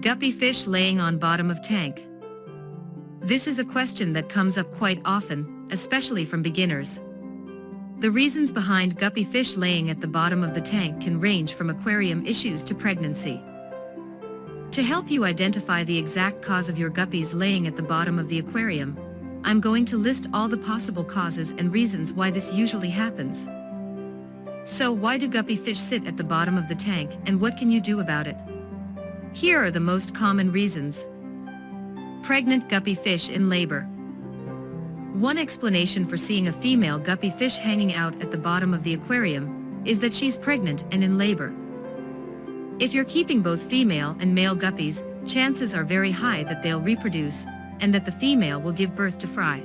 Guppy fish laying on bottom of tank. This is a question that comes up quite often, especially from beginners. The reasons behind guppy fish laying at the bottom of the tank can range from aquarium issues to pregnancy. To help you identify the exact cause of your guppies laying at the bottom of the aquarium, I'm going to list all the possible causes and reasons why this usually happens. So why do guppy fish sit at the bottom of the tank, and what can you do about it? Here are the most common reasons. Pregnant guppy fish in labor. One explanation for seeing a female guppy fish hanging out at the bottom of the aquarium is that she's pregnant and in labor. If you're keeping both female and male guppies, chances are very high that they'll reproduce and that the female will give birth to fry.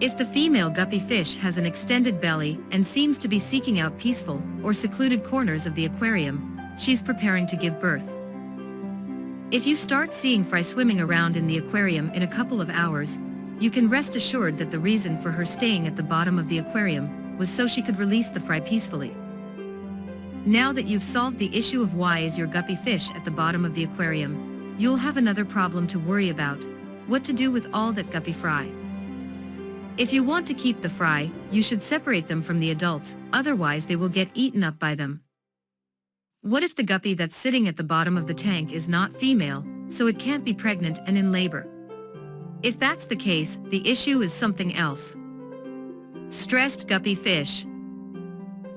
If the female guppy fish has an extended belly and seems to be seeking out peaceful or secluded corners of the aquarium, she's preparing to give birth. If you start seeing fry swimming around in the aquarium in a couple of hours, you can rest assured that the reason for her staying at the bottom of the aquarium was so she could release the fry peacefully. Now that you've solved the issue of why is your guppy fish at the bottom of the aquarium, you'll have another problem to worry about: what to do with all that guppy fry. If you want to keep the fry, you should separate them from the adults, otherwise they will get eaten up by them. What if the guppy that's sitting at the bottom of the tank is not female, so it can't be pregnant and in labor? If that's the case, the issue is something else. Stressed guppy fish.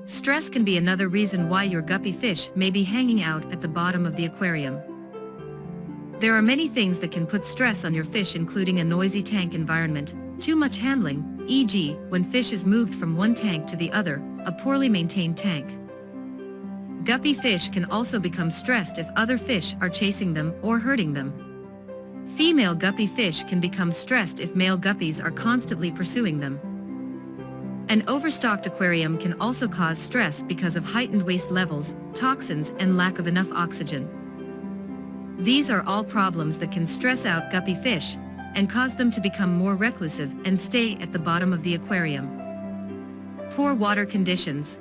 Stress can be another reason why your guppy fish may be hanging out at the bottom of the aquarium. There are many things that can put stress on your fish, including a noisy tank environment, too much handling, e.g., when fish is moved from one tank to the other, a poorly maintained tank. Guppy fish can also become stressed if other fish are chasing them or hurting them. Female guppy fish can become stressed if male guppies are constantly pursuing them. An overstocked aquarium can also cause stress because of heightened waste levels, toxins, and lack of enough oxygen. These are all problems that can stress out guppy fish and cause them to become more reclusive and stay at the bottom of the aquarium. Poor water conditions.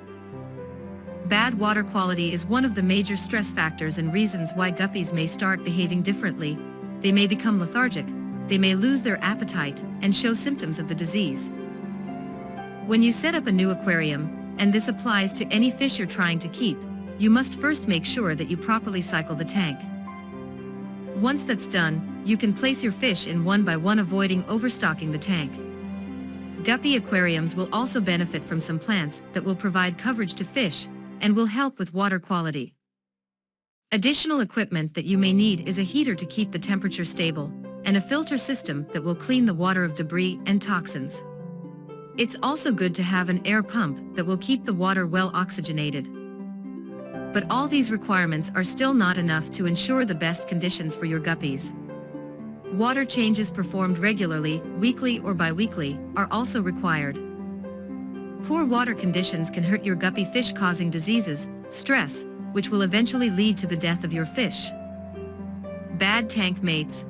Bad water quality is one of the major stress factors and reasons why guppies may start behaving differently. They may become lethargic, they may lose their appetite, and show symptoms of the disease. When you set up a new aquarium, and this applies to any fish you're trying to keep, you must first make sure that you properly cycle the tank. Once that's done, you can place your fish in one by one, avoiding overstocking the tank. Guppy aquariums will also benefit from some plants that will provide coverage to fish and will help with water quality. Additional equipment that you may need is a heater to keep the temperature stable, and a filter system that will clean the water of debris and toxins. It's also good to have an air pump that will keep the water well oxygenated. But all these requirements are still not enough to ensure the best conditions for your guppies. Water changes performed regularly, weekly or bi-weekly, are also required. Poor water conditions can hurt your guppy fish, causing diseases, stress, which will eventually lead to the death of your fish. Bad tank mates.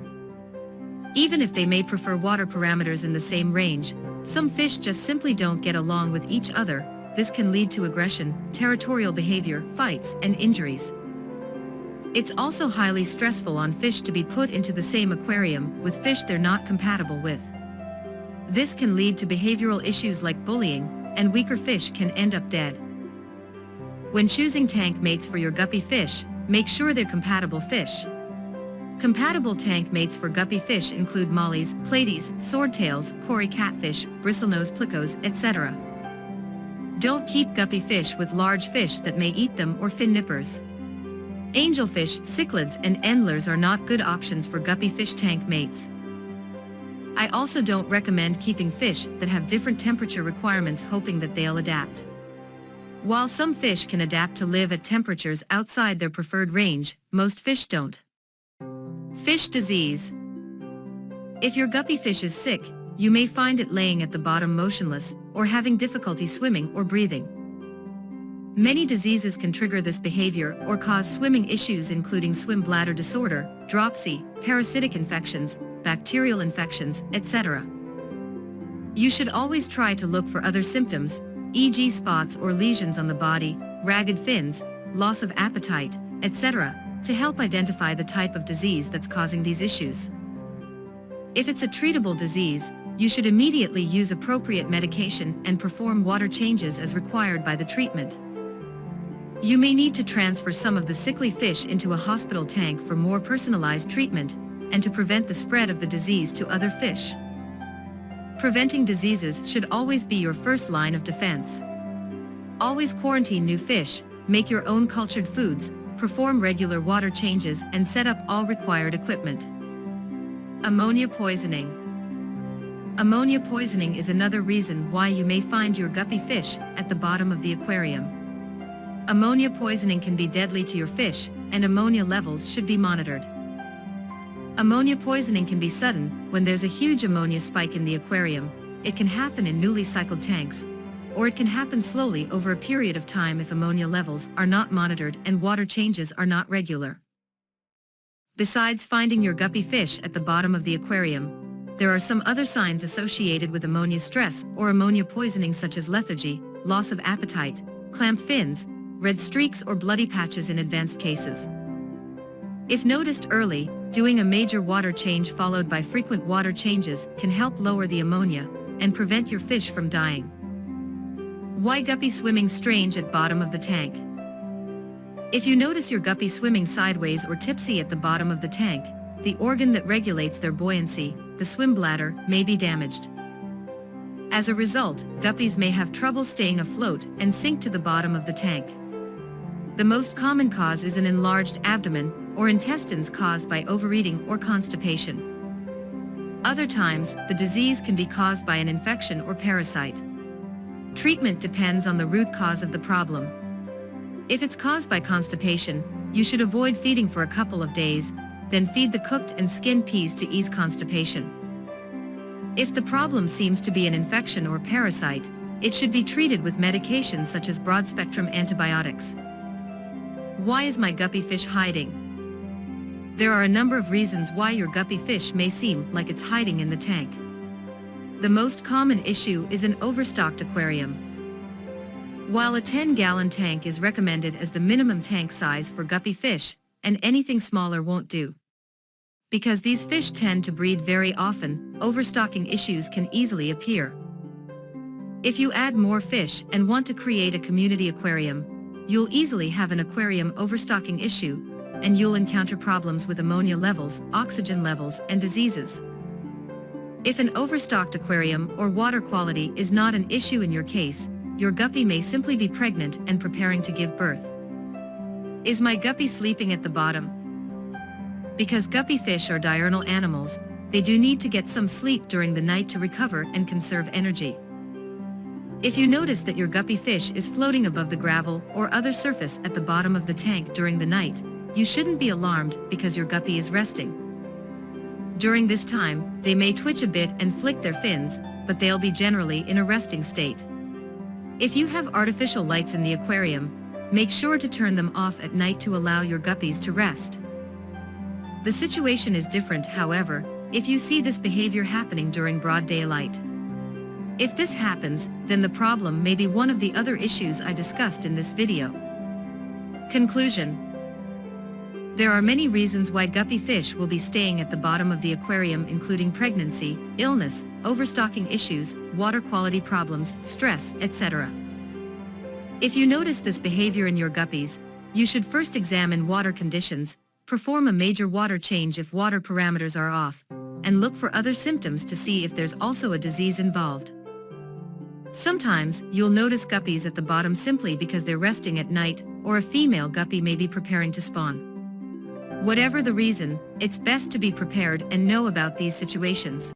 Even if they may prefer water parameters in the same range, some fish just simply don't get along with each other. This can lead to aggression, territorial behavior, fights, and injuries. It's also highly stressful on fish to be put into the same aquarium with fish they're not compatible with. This can lead to behavioral issues like bullying, and weaker fish can end up dead. When choosing tank mates for your guppy fish, make sure they're compatible fish. Compatible tank mates for guppy fish include mollies, platies, swordtails, cory catfish, bristlenose plicos, etc. Don't keep guppy fish with large fish that may eat them or fin nippers. Angelfish, cichlids, and endlers are not good options for guppy fish tank mates. I also don't recommend keeping fish that have different temperature requirements hoping that they'll adapt. While some fish can adapt to live at temperatures outside their preferred range, most fish don't. Fish disease. If your guppy fish is sick, you may find it laying at the bottom motionless, or having difficulty swimming or breathing. Many diseases can trigger this behavior or cause swimming issues, including swim bladder disorder, dropsy, parasitic infections, bacterial infections, etc. You should always try to look for other symptoms, e.g. spots or lesions on the body, ragged fins, loss of appetite, etc., to help identify the type of disease that's causing these issues. If it's a treatable disease, you should immediately use appropriate medication and perform water changes as required by the treatment. You may need to transfer some of the sickly fish into a hospital tank for more personalized treatment and to prevent the spread of the disease to other fish. Preventing diseases should always be your first line of defense. Always quarantine new fish, make your own cultured foods, perform regular water changes and set up all required equipment. Ammonia poisoning. Ammonia poisoning is another reason why you may find your guppy fish at the bottom of the aquarium. Ammonia poisoning can be deadly to your fish, and ammonia levels should be monitored. Ammonia poisoning can be sudden when there's a huge ammonia spike in the aquarium. It can happen in newly cycled tanks, or it can happen slowly over a period of time if ammonia levels are not monitored and water changes are not regular. Besides finding your guppy fish at the bottom of the aquarium, there are some other signs associated with ammonia stress or ammonia poisoning, such as lethargy, loss of appetite, clamped fins, red streaks or bloody patches in advanced cases. If noticed early, doing a major water change followed by frequent water changes can help lower the ammonia and prevent your fish from dying. Why guppy swimming strange at bottom of the tank? If you notice your guppy swimming sideways or tipsy at the bottom of the tank, the organ that regulates their buoyancy, the swim bladder, may be damaged. As a result, guppies may have trouble staying afloat and sink to the bottom of the tank. The most common cause is an enlarged abdomen or intestines caused by overeating or constipation. Other times, the disease can be caused by an infection or parasite. Treatment depends on the root cause of the problem. If it's caused by constipation, you should avoid feeding for a couple of days, then feed the cooked and skinned peas to ease constipation. If the problem seems to be an infection or parasite, it should be treated with medications such as broad-spectrum antibiotics. Why is my guppy fish hiding? There are a number of reasons why your guppy fish may seem like it's hiding in the tank. The most common issue is an overstocked aquarium. While a 10-gallon tank is recommended as the minimum tank size for guppy fish, and anything smaller won't do. Because these fish tend to breed very often, overstocking issues can easily appear. If you add more fish and want to create a community aquarium, you'll easily have an aquarium overstocking issue, and you'll encounter problems with ammonia levels, oxygen levels, and diseases. If an overstocked aquarium or water quality is not an issue in your case, your guppy may simply be pregnant and preparing to give birth. Is my guppy sleeping at the bottom? Because guppy fish are diurnal animals, they do need to get some sleep during the night to recover and conserve energy. If you notice that your guppy fish is floating above the gravel or other surface at the bottom of the tank during the night, you shouldn't be alarmed because your guppy is resting. During this time, they may twitch a bit and flick their fins, but they'll be generally in a resting state. If you have artificial lights in the aquarium, make sure to turn them off at night to allow your guppies to rest. The situation is different, however, if you see this behavior happening during broad daylight. If this happens, then the problem may be one of the other issues I discussed in this video. Conclusion. There are many reasons why guppy fish will be staying at the bottom of the aquarium, including pregnancy, illness, overstocking issues, water quality problems, stress, etc. If you notice this behavior in your guppies, you should first examine water conditions, perform a major water change if water parameters are off, and look for other symptoms to see if there's also a disease involved. Sometimes, you'll notice guppies at the bottom simply because they're resting at night, or a female guppy may be preparing to spawn. Whatever the reason, it's best to be prepared and know about these situations.